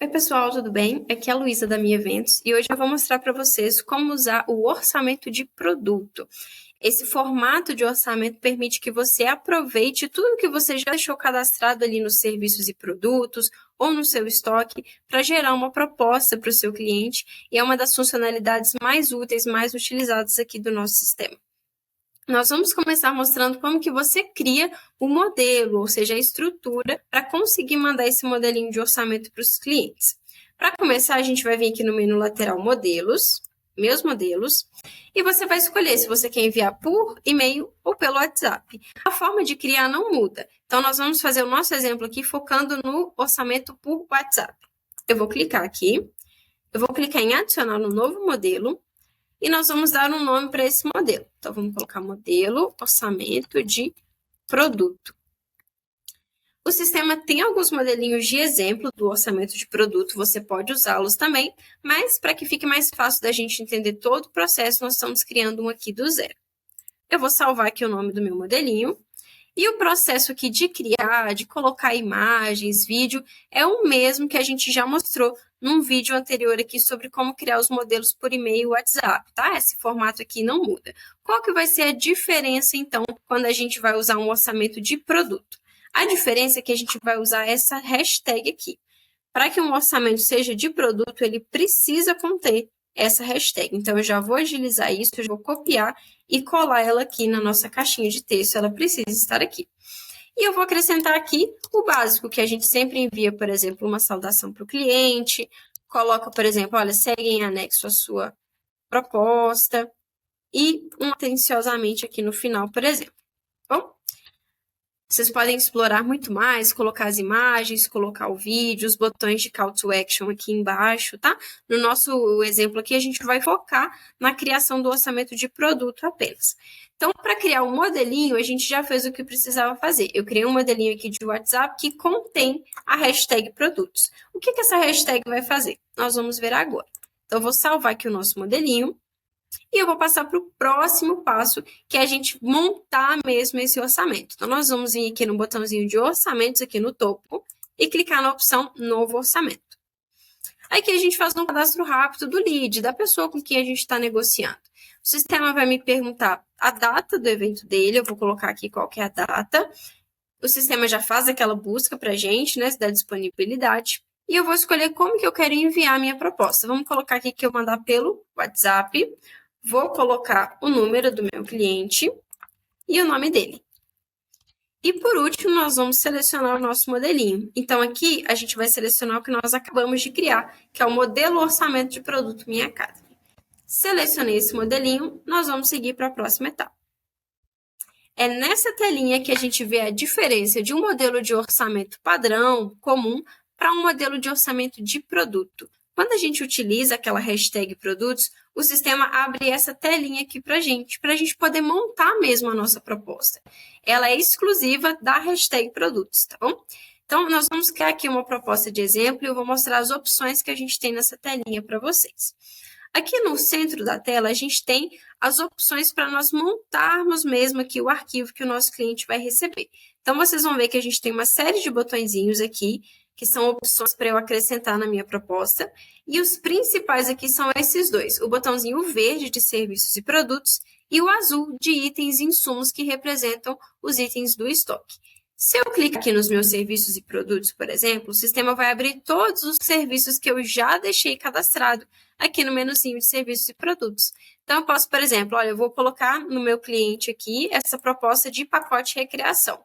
Oi, pessoal, tudo bem? Aqui é a Luísa da Mi Eventos e hoje eu vou mostrar para vocês como usar o orçamento de produto. Esse formato de orçamento permite que você aproveite tudo que você já deixou cadastrado ali nos serviços e produtos ou no seu estoque para gerar uma proposta para o seu cliente e é uma das funcionalidades mais úteis, mais utilizadas aqui do nosso sistema. Nós vamos começar mostrando como que você cria o modelo, ou seja, a estrutura, para conseguir mandar esse modelinho de orçamento para os clientes. Para começar, a gente vai vir aqui no menu lateral Modelos, Meus Modelos, e você vai escolher se você quer enviar por e-mail ou pelo WhatsApp. A forma de criar não muda. Então, nós vamos fazer o nosso exemplo aqui focando no orçamento por WhatsApp. Eu vou clicar aqui, eu vou clicar em adicionar no novo modelo, e nós vamos dar um nome para esse modelo. Então, vamos colocar modelo orçamento de produto. O sistema tem alguns modelinhos de exemplo do orçamento de produto, você pode usá-los também, mas para que fique mais fácil da gente entender todo o processo, nós estamos criando um aqui do zero. Eu vou salvar aqui o nome do meu modelinho. E o processo aqui de criar, de colocar imagens, vídeo, é o mesmo que a gente já mostrou num vídeo anterior aqui sobre como criar os modelos por e-mail e WhatsApp, tá? Esse formato aqui não muda. Qual que vai ser a diferença, então, quando a gente vai usar um orçamento de produto? A diferença é que a gente vai usar essa hashtag aqui. Para que um orçamento seja de produto, ele precisa conter essa hashtag. Então, eu já vou agilizar isso, eu vou copiar e colar ela aqui na nossa caixinha de texto. Ela precisa estar aqui. E eu vou acrescentar aqui o básico, que a gente sempre envia, por exemplo, uma saudação para o cliente, coloca, por exemplo, olha, segue em anexo a sua proposta, e um atenciosamente aqui no final, por exemplo. Bom, vocês podem explorar muito mais, colocar as imagens, colocar o vídeo, os botões de call to action aqui embaixo, tá? No nosso exemplo aqui, a gente vai focar na criação do orçamento de produto apenas. Então, para criar um modelinho, a gente já fez o que precisava fazer. Eu criei um modelinho aqui de WhatsApp que contém a hashtag produtos. O que essa hashtag vai fazer? Nós vamos ver agora. Então, eu vou salvar aqui o nosso modelinho. E eu vou passar para o próximo passo, que é a gente montar mesmo esse orçamento. Então, nós vamos vir aqui no botãozinho de orçamentos, aqui no topo, e clicar na opção Novo Orçamento. Aqui a gente faz um cadastro rápido do lead, da pessoa com quem a gente está negociando. O sistema vai me perguntar a data do evento dele, eu vou colocar aqui qual que é a data. O sistema já faz aquela busca para a gente, né, se dá disponibilidade. E eu vou escolher como que eu quero enviar a minha proposta. Vamos colocar aqui que eu mandar pelo WhatsApp. Vou colocar o número do meu cliente e o nome dele. E por último, nós vamos selecionar o nosso modelinho. Então, aqui a gente vai selecionar o que nós acabamos de criar, que é o modelo orçamento de produto Minha Academy. Selecionei esse modelinho, nós vamos seguir para a próxima etapa. É nessa telinha que a gente vê a diferença de um modelo de orçamento padrão, comum, para um modelo de orçamento de produto. Quando a gente utiliza aquela hashtag produtos, o sistema abre essa telinha aqui para a gente poder montar mesmo a nossa proposta. Ela é exclusiva da hashtag produtos, tá bom? Então, nós vamos criar aqui uma proposta de exemplo e eu vou mostrar as opções que a gente tem nessa telinha para vocês. Aqui no centro da tela, a gente tem as opções para nós montarmos mesmo aqui o arquivo que o nosso cliente vai receber. Então, vocês vão ver que a gente tem uma série de botõezinhos aqui, que são opções para eu acrescentar na minha proposta. E os principais aqui são esses dois, o botãozinho verde de serviços e produtos e o azul de itens e insumos que representam os itens do estoque. Se eu clicar aqui nos meus serviços e produtos, por exemplo, o sistema vai abrir todos os serviços que eu já deixei cadastrado aqui no menuzinho de serviços e produtos. Então, eu posso, por exemplo, olha, eu vou colocar no meu cliente aqui essa proposta de pacote recreação.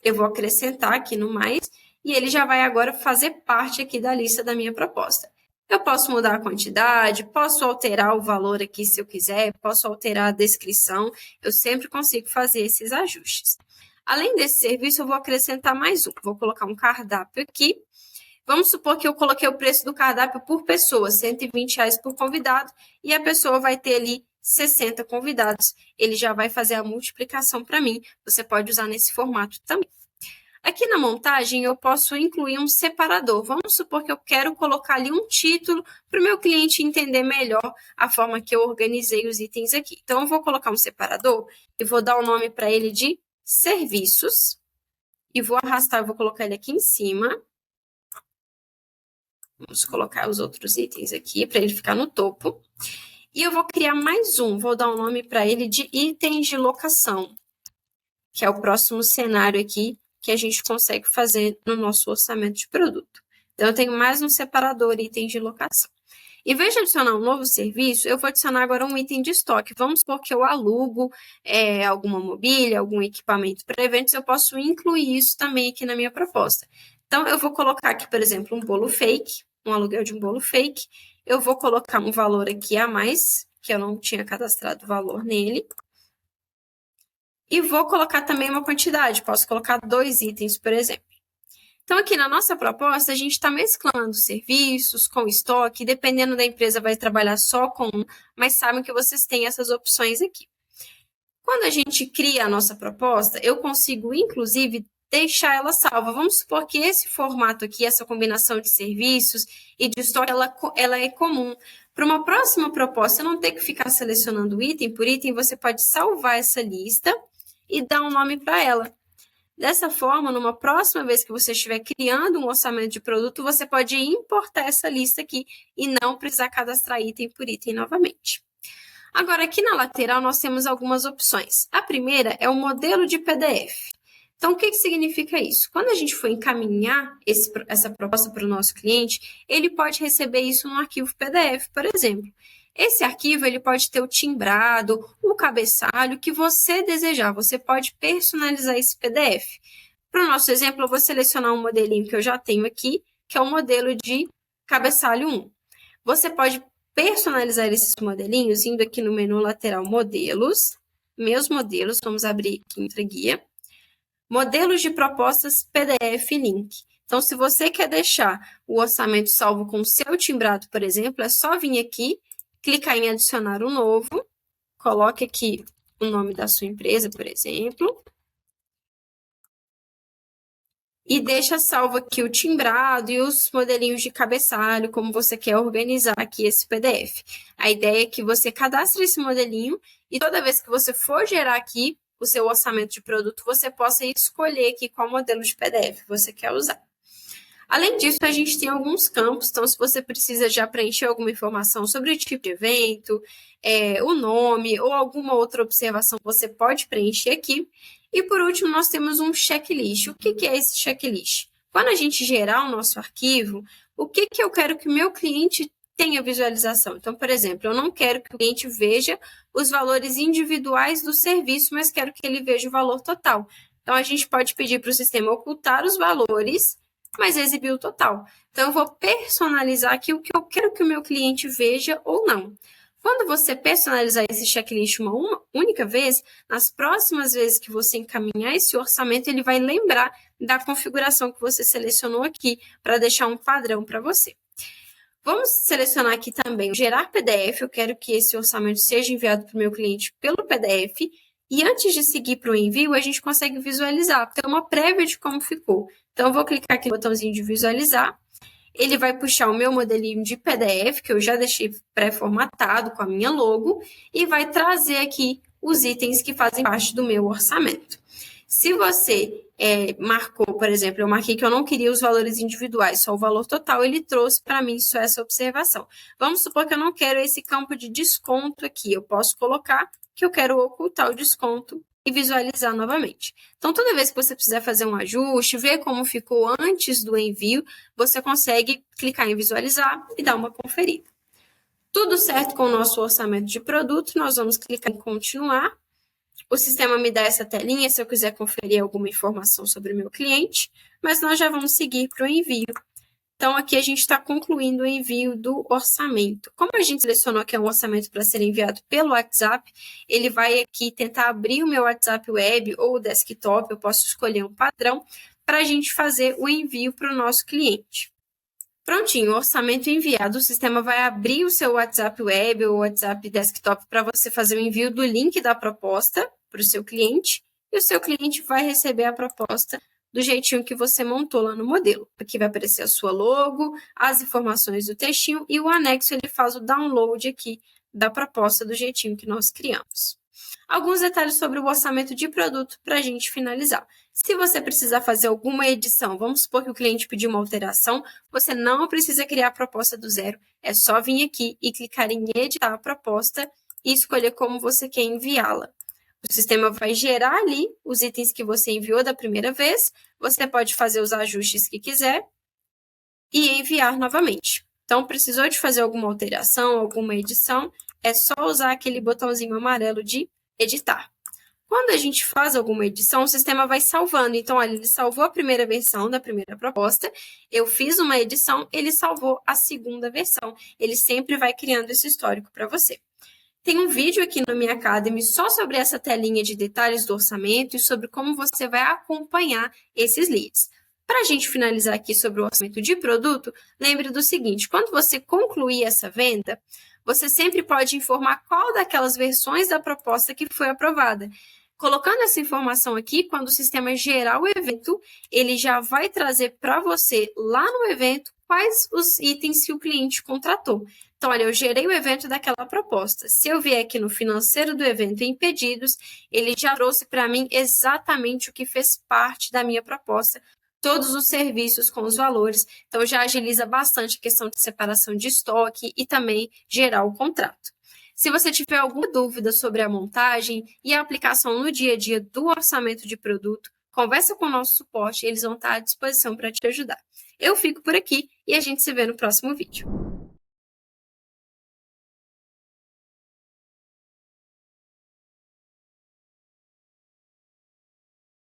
Eu vou acrescentar aqui no mais e ele já vai agora fazer parte aqui da lista da minha proposta. Eu posso mudar a quantidade, posso alterar o valor aqui se eu quiser, posso alterar a descrição, eu sempre consigo fazer esses ajustes. Além desse serviço, eu vou acrescentar mais um. Vou colocar um cardápio aqui. Vamos supor que eu coloquei o preço do cardápio por pessoa, R$ 120 por convidado, e a pessoa vai ter ali 60 convidados. Ele já vai fazer a multiplicação para mim. Você pode usar nesse formato também. Aqui na montagem, eu posso incluir um separador. Vamos supor que eu quero colocar ali um título para o meu cliente entender melhor a forma que eu organizei os itens aqui. Então, eu vou colocar um separador e vou dar o nome para ele de serviços. E vou arrastar, eu vou colocar ele aqui em cima. Vamos colocar os outros itens aqui para ele ficar no topo. E eu vou criar mais um, vou dar um nome para ele de itens de locação, que é o próximo cenário aqui que a gente consegue fazer no nosso orçamento de produto. Então, eu tenho mais um separador itens de locação. Em vez de adicionar um novo serviço, eu vou adicionar agora um item de estoque. Vamos supor que eu alugo alguma mobília, algum equipamento para eventos, eu posso incluir isso também aqui na minha proposta. Então, eu vou colocar aqui, por exemplo, um bolo fake, um aluguel de um bolo fake. Eu vou colocar um valor aqui a mais, que eu não tinha cadastrado valor nele. E vou colocar também uma quantidade, posso colocar 2 itens, por exemplo. Então, aqui na nossa proposta, a gente está mesclando serviços com estoque, dependendo da empresa, vai trabalhar só com um, mas sabem que vocês têm essas opções aqui. Quando a gente cria a nossa proposta, eu consigo, inclusive, deixar ela salva. Vamos supor que esse formato aqui, essa combinação de serviços e de estoque, ela é comum. Para uma próxima proposta, eu não ter que ficar selecionando item por item, você pode salvar essa lista e dar um nome para ela. Dessa forma, numa próxima vez que você estiver criando um orçamento de produto, você pode importar essa lista aqui e não precisar cadastrar item por item novamente. Agora, aqui na lateral, nós temos algumas opções. A primeira é o modelo de PDF. Então, o que significa isso? Quando a gente for encaminhar essa proposta para o nosso cliente, ele pode receber isso num arquivo PDF, por exemplo. Esse arquivo ele pode ter o timbrado, o cabeçalho que você desejar. Você pode personalizar esse PDF. Para o nosso exemplo, eu vou selecionar um modelinho que eu já tenho aqui, que é o modelo de cabeçalho 1. Você pode personalizar esses modelinhos indo aqui no menu lateral Modelos, Meus Modelos, vamos abrir aqui outra guia. Modelos de propostas PDF Link. Então, se você quer deixar o orçamento salvo com o seu timbrado, por exemplo, é só vir aqui, clicar em adicionar um novo, coloque aqui o nome da sua empresa, por exemplo, e deixa salvo aqui o timbrado e os modelinhos de cabeçalho, como você quer organizar aqui esse PDF. A ideia é que você cadastre esse modelinho e toda vez que você for gerar aqui o seu orçamento de produto, você possa escolher aqui qual modelo de PDF você quer usar. Além disso, a gente tem alguns campos, então se você precisa já preencher alguma informação sobre o tipo de evento, o nome ou alguma outra observação, você pode preencher aqui. E por último, nós temos um checklist. O que é esse checklist? Quando a gente gerar o nosso arquivo, o que eu quero que o meu cliente tenha visualização? Então, por exemplo, eu não quero que o cliente veja os valores individuais do serviço, mas quero que ele veja o valor total. Então, a gente pode pedir para o sistema ocultar os valores, mas exibir o total. Então, eu vou personalizar aqui o que eu quero que o meu cliente veja ou não. Quando você personalizar esse checklist uma única vez, nas próximas vezes que você encaminhar esse orçamento, ele vai lembrar da configuração que você selecionou aqui para deixar um padrão para você. Vamos selecionar aqui também o gerar PDF. Eu quero que esse orçamento seja enviado para o meu cliente pelo PDF. E antes de seguir para o envio, a gente consegue visualizar, ter uma prévia de como ficou. Então, eu vou clicar aqui no botãozinho de visualizar. Ele vai puxar o meu modelinho de PDF, que eu já deixei pré-formatado com a minha logo, e vai trazer aqui os itens que fazem parte do meu orçamento. Se você marcou, por exemplo, eu marquei que eu não queria os valores individuais, só o valor total, ele trouxe para mim só essa observação. Vamos supor que eu não quero esse campo de desconto aqui, eu posso colocar que eu quero ocultar o desconto e visualizar novamente. Então, toda vez que você precisar fazer um ajuste, ver como ficou antes do envio, você consegue clicar em visualizar e dar uma conferida. Tudo certo com o nosso orçamento de produto, nós vamos clicar em continuar. O sistema me dá essa telinha se eu quiser conferir alguma informação sobre o meu cliente, mas nós já vamos seguir para o envio. Então, aqui a gente está concluindo o envio do orçamento. Como a gente selecionou que é um orçamento para ser enviado pelo WhatsApp, ele vai aqui tentar abrir o meu WhatsApp web ou o desktop, eu posso escolher um padrão para a gente fazer o envio para o nosso cliente. Prontinho, o orçamento enviado, o sistema vai abrir o seu WhatsApp web ou WhatsApp desktop para você fazer o envio do link da proposta para o seu cliente e o seu cliente vai receber a proposta do jeitinho que você montou lá no modelo. Aqui vai aparecer a sua logo, as informações do textinho e o anexo ele faz o download aqui da proposta do jeitinho que nós criamos. Alguns detalhes sobre o orçamento de produto para a gente finalizar. Se você precisar fazer alguma edição, vamos supor que o cliente pediu uma alteração, você não precisa criar a proposta do zero, é só vir aqui e clicar em editar a proposta e escolher como você quer enviá-la. O sistema vai gerar ali os itens que você enviou da primeira vez, você pode fazer os ajustes que quiser e enviar novamente. Então, precisou de fazer alguma alteração, alguma edição, é só usar aquele botãozinho amarelo de editar. Quando a gente faz alguma edição, o sistema vai salvando. Então, olha, ele salvou a primeira versão da primeira proposta, eu fiz uma edição, ele salvou a segunda versão. Ele sempre vai criando esse histórico para você. Tem um vídeo aqui no Minha Academy só sobre essa telinha de detalhes do orçamento e sobre como você vai acompanhar esses leads. Para a gente finalizar aqui sobre o orçamento de produto, lembre do seguinte, quando você concluir essa venda, você sempre pode informar qual daquelas versões da proposta que foi aprovada. Colocando essa informação aqui, quando o sistema gerar o evento, ele já vai trazer para você lá no evento quais os itens que o cliente contratou. Então, olha, eu gerei o evento daquela proposta. Se eu vier aqui no financeiro do evento em pedidos, ele já trouxe para mim exatamente o que fez parte da minha proposta, todos os serviços com os valores. Então, já agiliza bastante a questão de separação de estoque e também gerar o contrato. Se você tiver alguma dúvida sobre a montagem e a aplicação no dia a dia do orçamento de produto, conversa com o nosso suporte, eles vão estar à disposição para te ajudar. Eu fico por aqui e a gente se vê no próximo vídeo.